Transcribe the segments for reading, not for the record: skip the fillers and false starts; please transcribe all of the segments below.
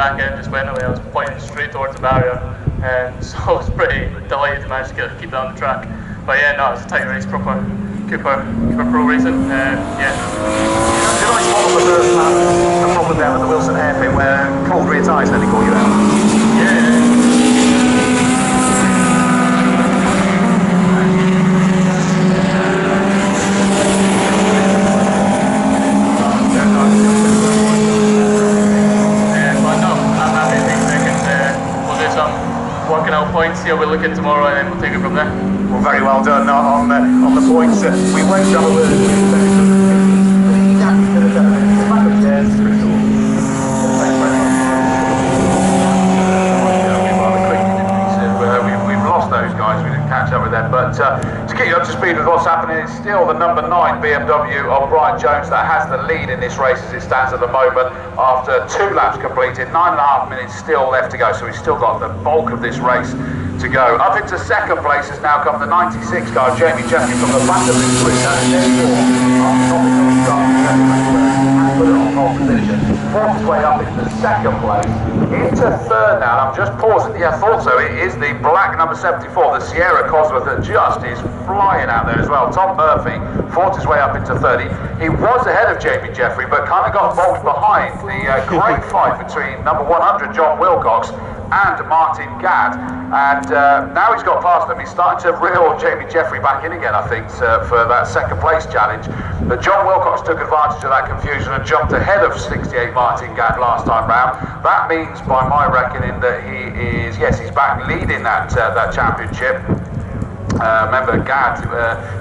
back end just went away. I was pointing straight towards the barrier, and so I was pretty delighted to manage to keep that on the track. But yeah, no, it was a tight race, proper Cooper Pro racing, yeah. Did I spot on the first lap a problem there with the Wilson hairpin where cold rear tyres nearly caught you out? Yeah. Working out points, see how we look at tomorrow, and then we'll take it from there. Well, very well done on the points. We won't go over we've lost those guys, we didn't catch up with them, but to get you up to speed with what's happening, it's still the number 9 BMW of Brian Jones that has the lead in this race as it stands at the moment after 2 laps completed, 9.5 minutes still left to go, so we've still got the bulk of this race to go. Up into second place has now come the 96 car, Jamie Jeffrey, from the back of this group. Put it on pole position. Fourth his way up into second place. Into third now, and I'm just pausing. Yeah, I thought so. It is the black number 74, the Sierra Cosworth, that just is flying out there as well. Tom Murphy fought his way up into third. He was ahead of Jamie Jeffrey, but kind of got bogged behind the great fight between number 100, John Wilcox, and Martin Gadd, and now he's got past them. He's starting to reel Jamie Jeffrey back in again, I think, for that second place challenge. But John Wilcox took advantage of that confusion and jumped ahead of 68 Martin Gadd last time round. That means, by my reckoning, that he is, yes, he's back leading that championship. Remember, Gadd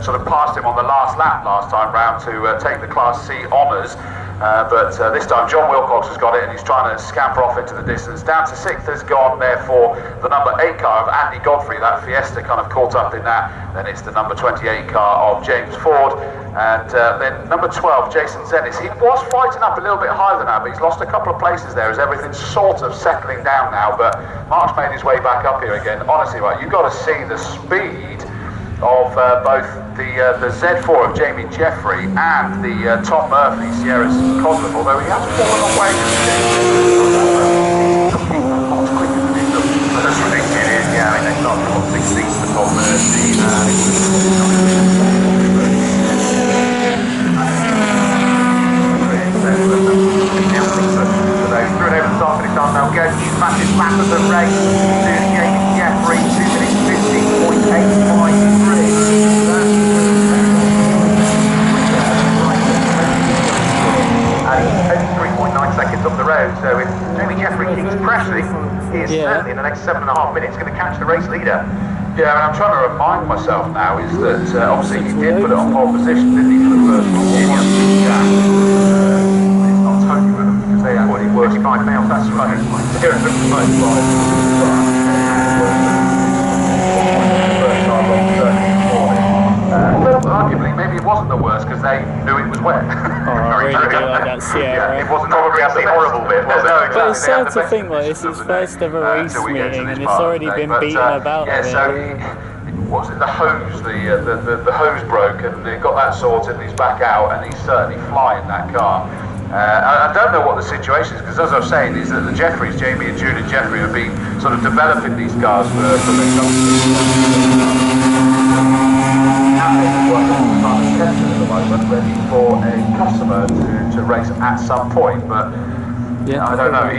sort of passed him on the last lap last time round to take the Class C honours. But this time John Wilcox has got it and he's trying to scamper off into the distance. Down to 6th has gone therefore the number 8 car of Andy Godfrey. That Fiesta kind of caught up in that. Then it's the number 28 car of James Ford. And then number 12, Jason Zennis. He was fighting up a little bit higher than that, but he's lost a couple of places there as everything's sort of settling down now. But Mark's made his way back up here again. Honestly, right, you've got to see the speed of both the Z4 of Jamie Jeffrey and the Tom Murphy Sierra Cosworth, although he has fallen away. That's ridiculous, yeah, I mean, they've not got 16th for Tom Murphy. Through over the top finish on now, goes his fastest lap of the race to Jamie Jeffrey, 2 minutes 50.853. And 3.9 seconds up the road, so if Jamie Jeffrey keeps pressing, he is certainly in the next 7.5 minutes going to catch the race leader. Yeah, and I'm trying to remind myself now is that obviously he did put it on pole position, didn't he, for the first one? It's not totally with them because they have already worked 5 males, that's right. Arguably, maybe it wasn't the worst because they knew it was wet. Oh, I really do like that Sierra. Yeah, it wasn't probably the horrible bit, was it? No, exactly. But it's sad to think like it's his first ever race meeting and it's already been beaten about. Yeah, so what was it? The hose, the hose broke and they got that sorted and he's back out and he's certainly flying that car. I don't know what the situation is because as I was saying is that the Jeffreys, Jamie and Judith Jeffrey, have been sort of developing these cars for their at the moment, ready for a customer to race at some point, but yeah, I don't know.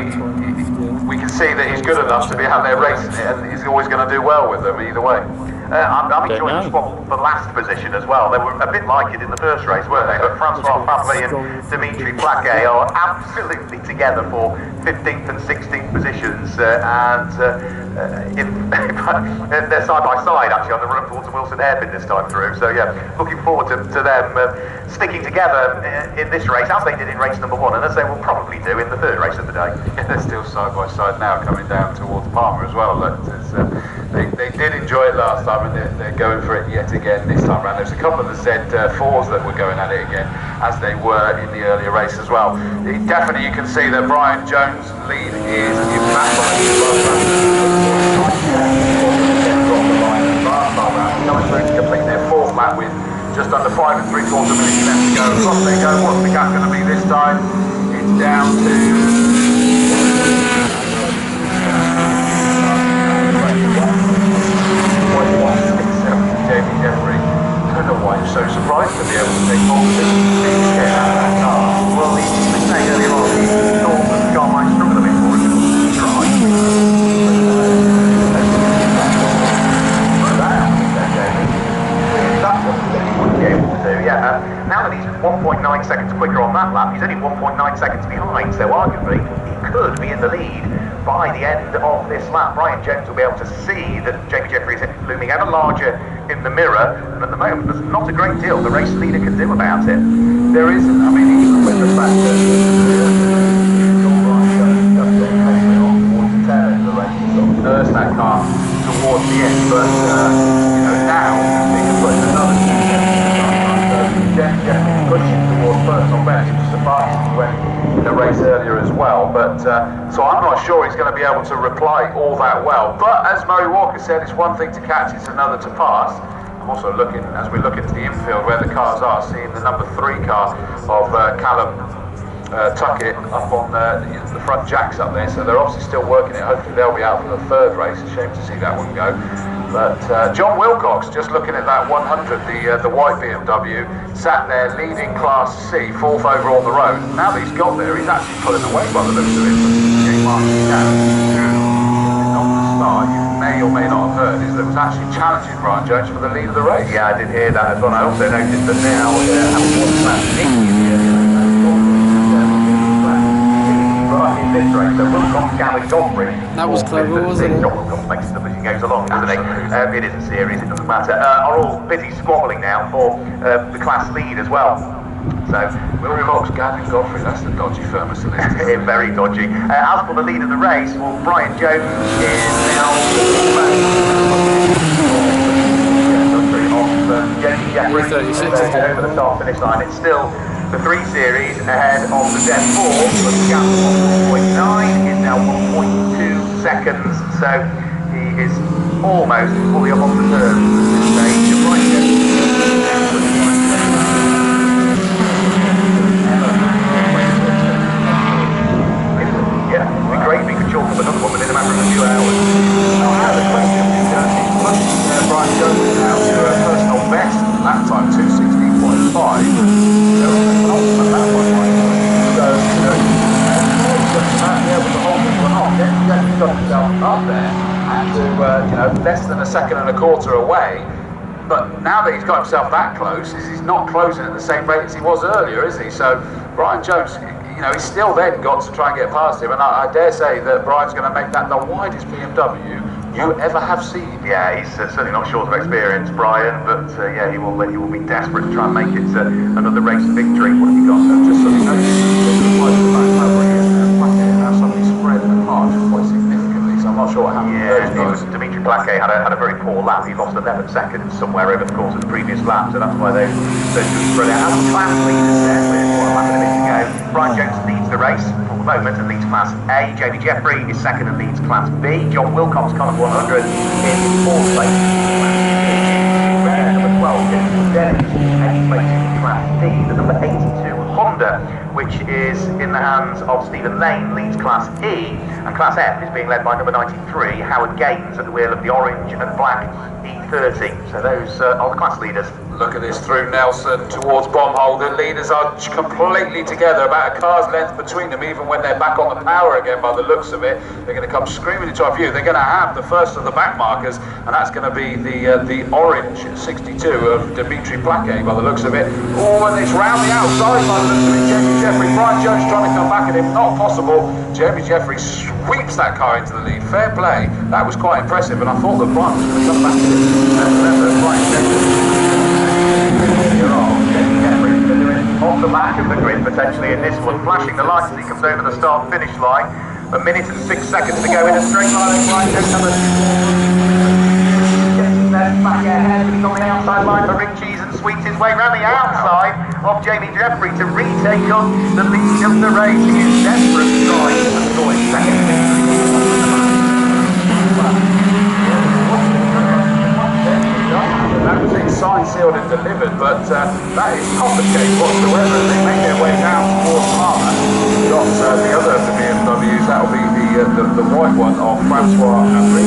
We can see that he's good enough to be out there racing it, and he's always going to do well with them either way. I'm enjoying the last position as well. They were a bit like it in the first race, weren't they? But Francois Favre and Dimitri Plaquet are absolutely together for 15th and 16th positions, and they're side by side actually on the run towards the Wilson hairpin this time through. So yeah, looking forward to them sticking together in this race as they did in race number 1, and as they will probably do in the third race of the day. Yeah, they're still side by side now, coming down towards Palmer as well. They did enjoy it last time, and they're going for it yet again this time round. There's a couple of the Z4s that were going at it again, as they were in the earlier race as well. Definitely, you can see that Brian Jones' lead is immaculate. Coming through to complete their 4th lap with just under 5 3/4 minutes left to go. Across they go. What's the gap going to be this time? It's down to 9 seconds quicker on that lap. He's only 1.9 seconds behind, so arguably he could be in the lead by the end of this lap. Brian Jones will be able to see that Jamie Jeffrey is looming ever larger in the mirror, and at the moment there's not a great deal the race leader can do about it. There isn't. I mean, even with the fact that nurse that car towards the end, but you know, now they can put another Jeffrey pushing towards personal best, which surprised me when in the race earlier as well. But so I'm not sure he's going to be able to reply all that well. But as Murray Walker said, it's one thing to catch, it's another to pass. I'm also looking, as we look into the infield where the cars are, seeing the number 3 car of Callum Tuckett up on the front jacks up there, so they're obviously still working it. Hopefully they'll be out for the 3rd race. A shame to see that one go. But John Wilcox, just looking at that 100, the white BMW, sat there leading Class C, 4th over on the road. Now that he's got there, he's actually pulling away by the looks of it. You may or may not have heard is that it was actually challenging Brian Jones for the lead of the race. Yeah, I did hear that as well. I also noticed that now having watched that in this race, so Wilcox, Gavin Godfrey. That was clever, wasn't it? Wilcox makes stuff as he goes along, doesn't he? It is a series, it doesn't matter. Are all busy squabbling now for the class lead as well. So, Wilcox, Gavin Godfrey, that's the dodgy firm, isn't it? Very dodgy. As for the lead of the race, well, Brian Jones is now Jamie Jeffrey over the start finish line. It's still the 3 series ahead of the Zen 4, but the gap of 1.9 is now 1.2 seconds, so he is almost fully up on the turn at this stage. Yeah, it'd be great if we could chalk up another one within a matter of a few hours. Now, I have a question. Brian Jones now to a personal best lap time, 2:16.5. Up there and to you know, less than a second and a quarter away, but now that he's got himself that close, he's not closing at the same rate as he was earlier, is he? So Brian Jones, you know, he's still then got to try and get past him, and I dare say that Brian's going to make that the widest BMW you ever have seen. Yeah, he's certainly not short of experience, Brian, but yeah, he will be desperate to try and make it another race victory. What have you got? So just so you know, somebody spread apart quite significantly, so I'm not sure what happened. Yeah, Dimitri Plaquet had a very poor lap. He lost 11 seconds somewhere over the course of the previous lap, so that's why they just spread out. As the class leaders there, with 1 lap and a bit to go, Brian Jones leads the race for the moment and leads Class A. Jamie Jeffrey is second and leads Class B. John Wilcox, Connor 100, in 4th place. Number 12, Dennis, 8th place in Class D. The number 82, Honda, which is in the hands of Stephen Lane, leads Class E, and Class F is being led by number 93, Howard Gaines, at the wheel of the orange and black E30. So those are the class leaders. Look at this through Nelson towards Bombhole. The leaders are completely together, about a car's length between them, even when they're back on the power again by the looks of it. They're going to come screaming into our view. They're going to have the first of the back markers, and that's going to be the orange 62 of Dimitri Plaquet by the looks of it. Oh, and it's round the outside by the looks of it. Jamie Jeffrey, Brian Jones trying to come back at him. Not possible. Jamie Jeffrey sweeps that car into the lead. Fair play. That was quite impressive, and I thought that Brian was going to come back at him. Off the back of the grid potentially in this one, flashing the lights as he comes over the start finish line. 1 minute and 6 seconds to go in a straight line. Back ahead, but he's on the outside line for Rick Cheese and sweeps his way round the outside of Jamie Jeffrey to retake up the lead of the race. He is desperate to try and score his second victory. That was it, signed, sealed and delivered, but that is not the case whatsoever. They make their way down towards Palmer. Got the other of the BMWs, that'll be the white one of Francois Henry,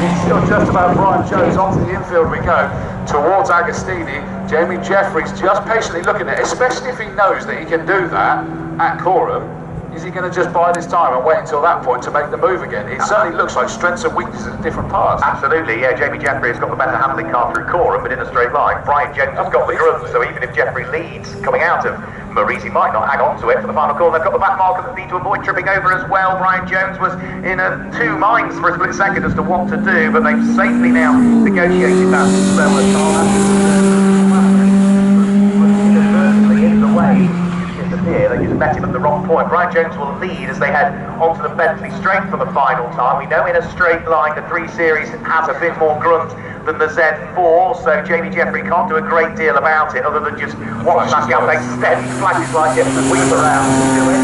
it's still just about Brian Jones. Onto the infield we go, towards Agostini. Jamie Jeffrey's just patiently looking at it, especially if he knows that he can do that at Coram. Is he going to just bide his time and wait until that point to make the move again? It certainly looks like strengths and weaknesses at different parts. Absolutely, yeah. Jamie Jeffrey has got the better handling car through Coram, but in a straight line. Brian Jones has got the grunt, so even if Jeffrey leads coming out of Maurice, he might not hang on to it for the final call. They've got the back marker that need to avoid tripping over as well. Brian Jones was in two minds for a split second as to what to do, but they've safely now negotiated that slower car. In the way. They just met him at the wrong point. Brian Jones will lead as they head onto the Bentley straight for the final time. We know in a straight line the 3 Series has a bit more grunt than the Z4, so Jamie Jeffrey can't do a great deal about it other than just watch that gap extend, flashes like it, and weave around to do it.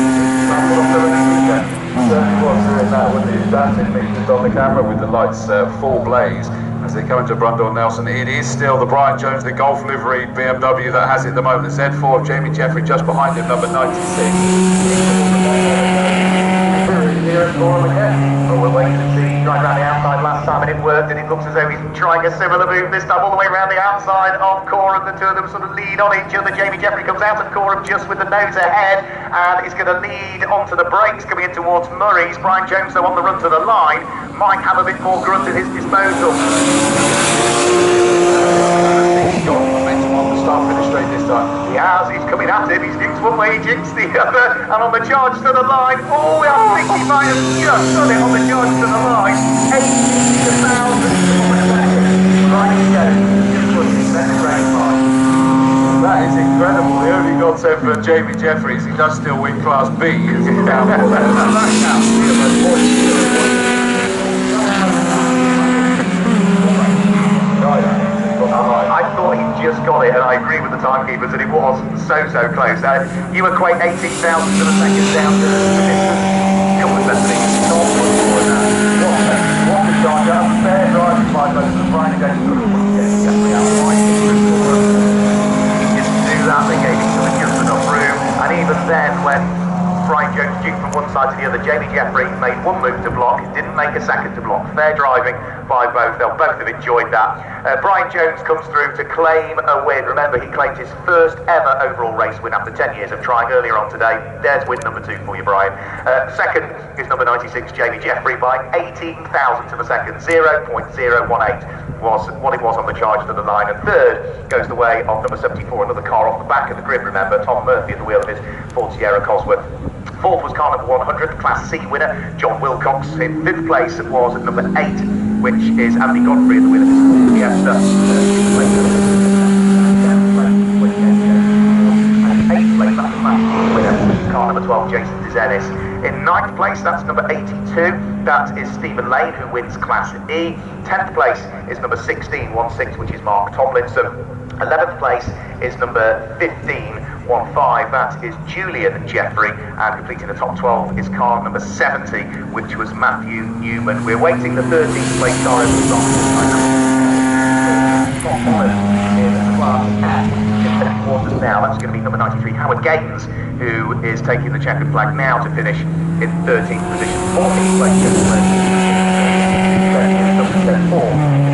Certainly was doing that with the dancing pictures on the camera with the lights full blaze. As they come into Brundle Nelson, it is still the Brian Jones, the Golf livery BMW that has it at the moment. The Z4 of Jamie Jeffrey just behind him, number 96. But we're waiting to see. He tried around the outside last time and it worked, and it looks as though he's trying a similar move this time all the way around the outside of Coram. The two of them sort of lead on each other. Jamie Jeffrey comes out of Coram just with the nose ahead and is going to lead onto the brakes coming in towards Murray's. Brian Jones, though, on the run to the line, might have a bit more grunt at his disposal. He's got momentum on the start finish straight this time. He has, he's coming at him, he's jinxed one way, he jinxed the other, and on the charge to the line, oh, I think he might have just done it on the charge to the line, 80,000 right just put his best race line. That is incredible. The only godsend for Jamie Jeffries, he does still win Class B. I thought he just got it, and I agree with the timekeepers that it was so close. You equate 18,000 to the second down to the distance. Couple of seconds. What the charge up, fair driving by both of the Brian against the Jeffrey out wide. He didn't do that, they gave him just enough room, and even then when Brian Jones juked from one side to the other, Jamie Jeffrey made one move to block, didn't make a second to block. Fair driving by both, they'll both have enjoyed that. Brian Jones comes through to claim a win. Remember, he claimed his first ever overall race win after 10 years of trying earlier on today. There's win number 2 for you, Brian. Second is number 96, Jamie Jeffrey, by 18,000 to the second. 0.018 was what it was on the charge to the line. And third goes the way of number 74, another car off the back of the grid, remember, Tom Murphy at the wheel of his Ford Sierra Cosworth. Fourth was car number 100, Class C winner, John Wilcox. In 5th place was number 8, which is Andy Godfrey at the wheel of his Ford Fiesta. And 8th place, that's the Class C winner, car number 12, Jason DeZenis. In 9th place, that's number 82, that is Stephen Lane, who wins Class E. 10th place is number 16, which is Mark Tomlinson. 11th place is number 15, that is Julian Jeffrey, and completing the top 12 is car number 70, which was Matthew Newman. We're waiting the 13th place car over the top in Class F. Quarters now, that's going to be number 93, Howard Gaines, who is taking the checkered flag now to finish in 13th position. 14th place, number 4.